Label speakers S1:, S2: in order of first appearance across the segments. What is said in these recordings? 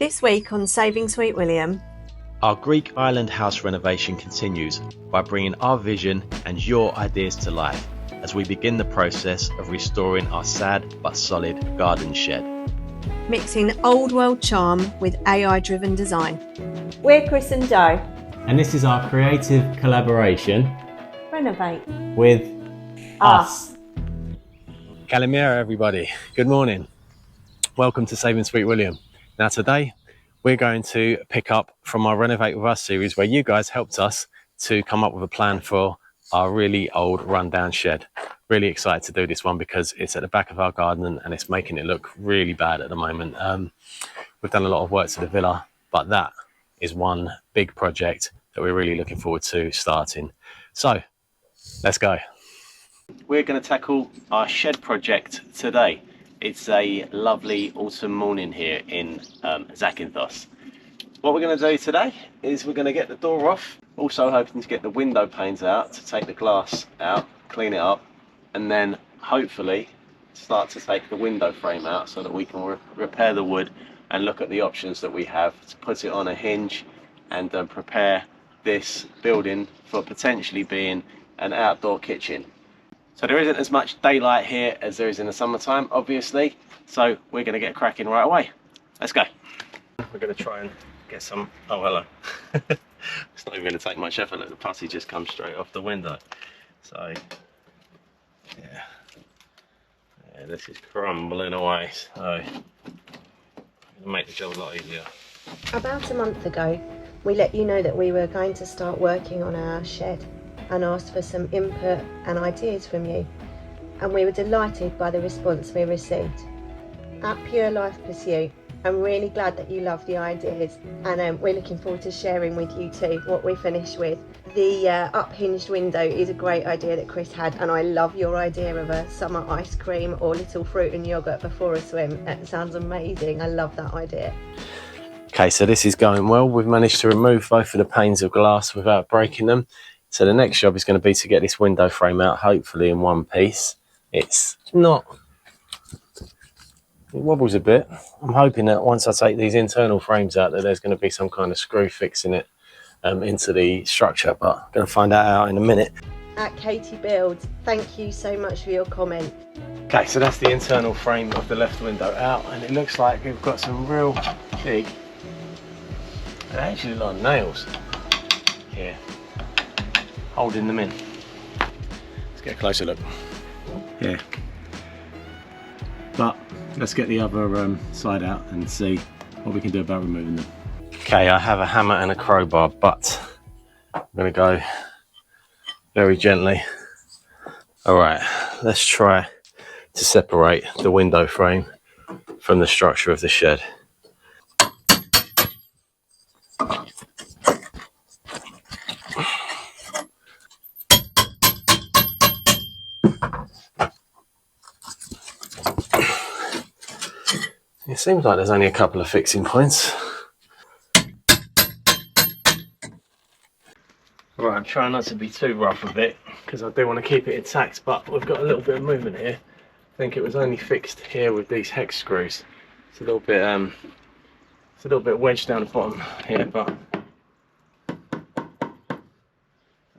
S1: This week on Saving Sweet William,
S2: our Greek island house renovation continues by bringing our vision and your ideas to life as we begin the process of restoring our sad but solid garden shed.
S1: mixing old world charm with AI-driven design. We're Chris and Joe.
S3: And this is our creative collaboration,
S1: Renovate
S3: with us.
S2: Kalimera, everybody. Good morning. Welcome to Saving Sweet William. Now today, we're going to pick up from our Renovate With Us series where you guys helped us to come up with a plan for our really old rundown shed. Really excited to do this one because it's at the back of our garden and it's making it look really bad at the moment. We've done a lot of work to the villa, but that is one big project that we're really looking forward to starting. So let's go. We're going to tackle our shed project today. It's a lovely autumn morning here in Zakynthos. What we're going to do today is we're going to get the door off, also hoping to get the window panes out to take the glass out, clean it up, and then hopefully start to take the window frame out so that we can repair the wood and look at the options that we have to put it on a hinge and prepare this building for potentially being an outdoor kitchen. So there isn't as much daylight here as there is in the summertime, obviously, so we're going to get cracking right away. Let's go. We're going to try and get some... Oh, hello. It's not even going to take much effort. Look, the putty just comes straight off the window. So, yeah, this is crumbling away. So, it'll make the job a lot easier.
S1: About a month ago, we let you know that we were going to start working on our shed and asked for some input and ideas from you. And we were delighted by the response we received. At Pure Life Pursuit, I'm really glad that you love the ideas, and we're looking forward to sharing with you too what we finished with. The up-hinged window is a great idea that Chris had, and I love your idea of a summer ice cream or little fruit and yoghurt before a swim. That sounds amazing. I love that idea.
S2: Okay, so this is going well. We've managed to remove both of the panes of glass without breaking them. So the next job is going to be to get this window frame out, hopefully in one piece. It's not... It wobbles a bit. I'm hoping that once I take these internal frames out that there's going to be some kind of screw fixing it into the structure, but I'm going to find that out in a minute.
S1: At Katie Builds, thank you so much for your comment.
S2: Okay, so that's the internal frame of the left window out, and it looks like we've got some real big, and actually a lot of nails here, holding them in. Let's get a closer look. Here. But let's get the other side out and see what we can do about removing them. Okay, I have a hammer and a crowbar, but I'm going to go very gently. All right, let's try to separate the window frame from the structure of the shed. It seems like there's only a couple of fixing points. Right, I'm trying not to be too rough with it because I do want to keep it intact, but we've got a little bit of movement here. I think it was only fixed here with these hex screws. It's a little bit wedged down the bottom here, but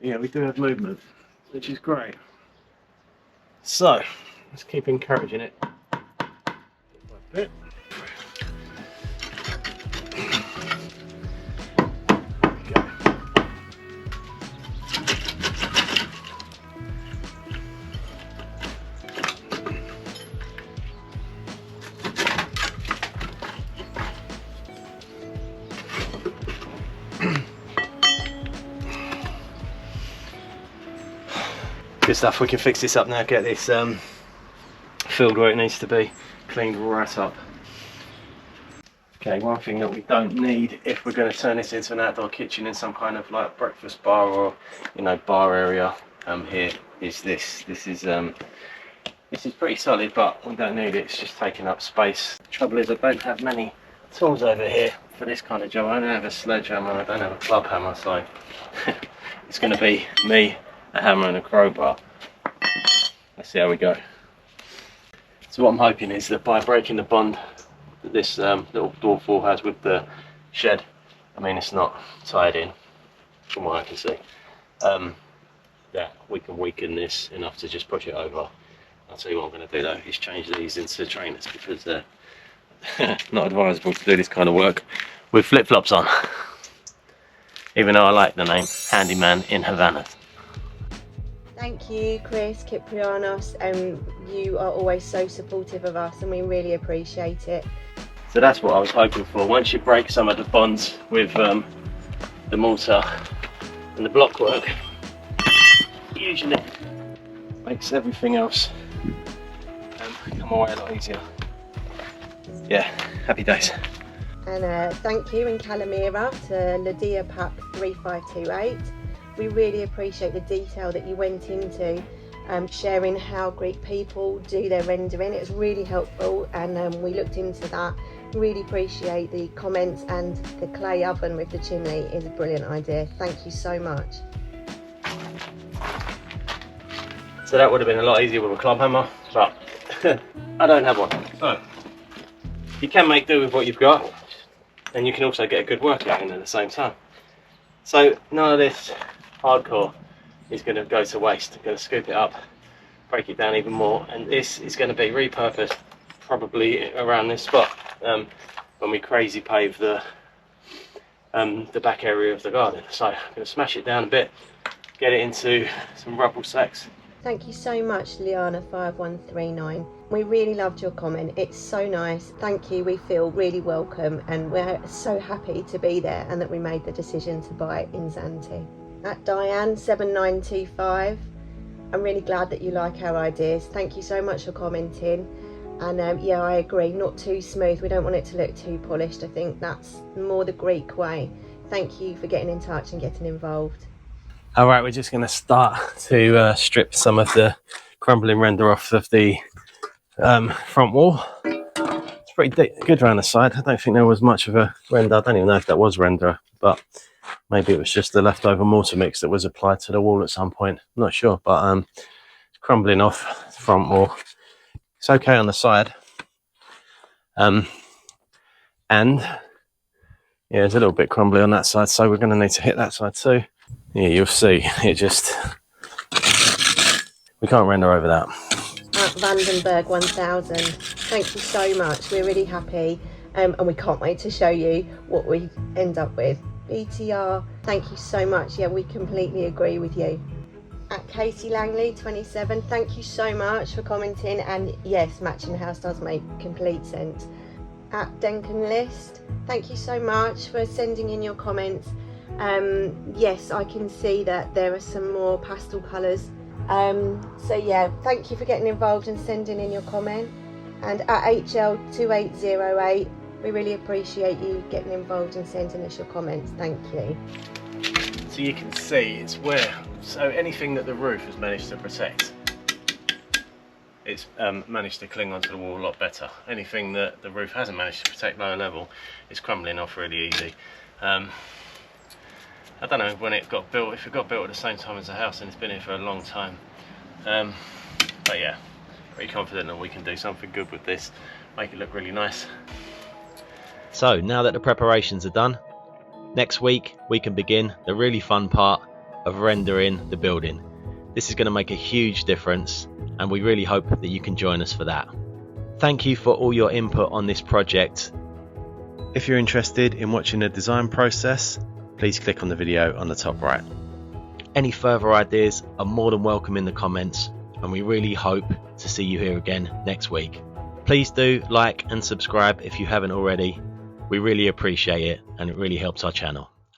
S2: yeah, we do have movement, which is great. So let's keep encouraging it. Bit. Good stuff. We can fix this up now, get this filled where it needs to be, cleaned right up. Okay, one thing that we don't need if we're going to turn this into an outdoor kitchen in some kind of like breakfast bar or, you know, bar area here is this. This is pretty solid, but we don't need it. It's just taking up space. The trouble is I don't have many tools over here for this kind of job. I don't have a sledgehammer, I don't have a club hammer, so it's going to be me, a hammer and a crowbar. Let's see how we go. So what I'm hoping is that by breaking the bond that this little dwarf wall has with the shed. I mean, it's not tied in from what I can see. That we can weaken this enough to just push it over. I'll tell you what I'm going to do though, is change these into trainers, because they're not advisable to do this kind of work with flip-flops on. Even though I like the name Handyman in Havana.
S1: Thank you, Chris Kyprianos, and you are always so supportive of us, and we really appreciate it.
S2: So that's what I was hoping for. Once you break some of the bonds with the mortar and the block work, usually makes everything else come away a lot easier. Yeah, happy days.
S1: And thank you in Calamira to Lydia Puck 3528. We really appreciate the detail that you went into sharing how Greek people do their rendering. It was really helpful, and we looked into that. Really appreciate the comments, and the clay oven with the chimney is a brilliant idea. Thank you so much.
S2: So that would have been a lot easier with a club hammer, but I don't have one. So you can make do with what you've got, and you can also get a good workout in at the same time. So none of this hardcore is going to go to waste. I'm going to scoop it up, break it down even more, and this is going to be repurposed probably around this spot when we crazy pave the back area of the garden. So I'm going to smash it down a bit, get it into some rubble sacks.
S1: Thank you so much, Liana5139. We really loved your comment. It's so nice. Thank you. We feel really welcome, and we're so happy to be there, and that we made the decision to buy in Zante. At Diane7925, I'm really glad that you like our ideas. Thank you so much for commenting. And yeah, I agree, not too smooth. We don't want it to look too polished. I think that's more the Greek way. Thank you for getting in touch and getting involved.
S2: All right, we're just going to start to strip some of the crumbling render off of the front wall. It's pretty good around the side. I don't think there was much of a render. I don't even know if that was render, but maybe it was just the leftover mortar mix that was applied to the wall at some point. I'm not sure, but it's crumbling off the front wall. It's okay on the side. And yeah, it's a little bit crumbly on that side, so we're going to need to hit that side too. Yeah, you'll see, it just, we can't render over that.
S1: At Vandenberg 1000, thank you so much. We're really happy, and we can't wait to show you what we end up with. BTR, thank you so much. Yeah, we completely agree with you. At Casey Langley 27, thank you so much for commenting, and yes, matching the house does make complete sense. At Denken List, thank you so much for sending in your comments. Yes, I can see that there are some more pastel colours, so yeah, thank you for getting involved and sending in your comment. And at HL2808, we really appreciate you getting involved and sending us your comments. Thank you.
S2: So you can see it's where, so anything that the roof has managed to protect, it's managed to cling onto the wall a lot better. Anything that the roof hasn't managed to protect lower level is crumbling off really easy. I don't know when it got built, if it got built at the same time as the house, and it's been here for a long time. But yeah, pretty confident that we can do something good with this, make it look really nice. So now that the preparations are done, next week we can begin the really fun part of rendering the building. This is going to make a huge difference, and we really hope that you can join us for that. Thank you for all your input on this project. If you're interested in watching the design process, please click on the video on the top right. Any further ideas are more than welcome in the comments, and we really hope to see you here again next week. Please do like and subscribe if you haven't already. We really appreciate it, and it really helps our channel.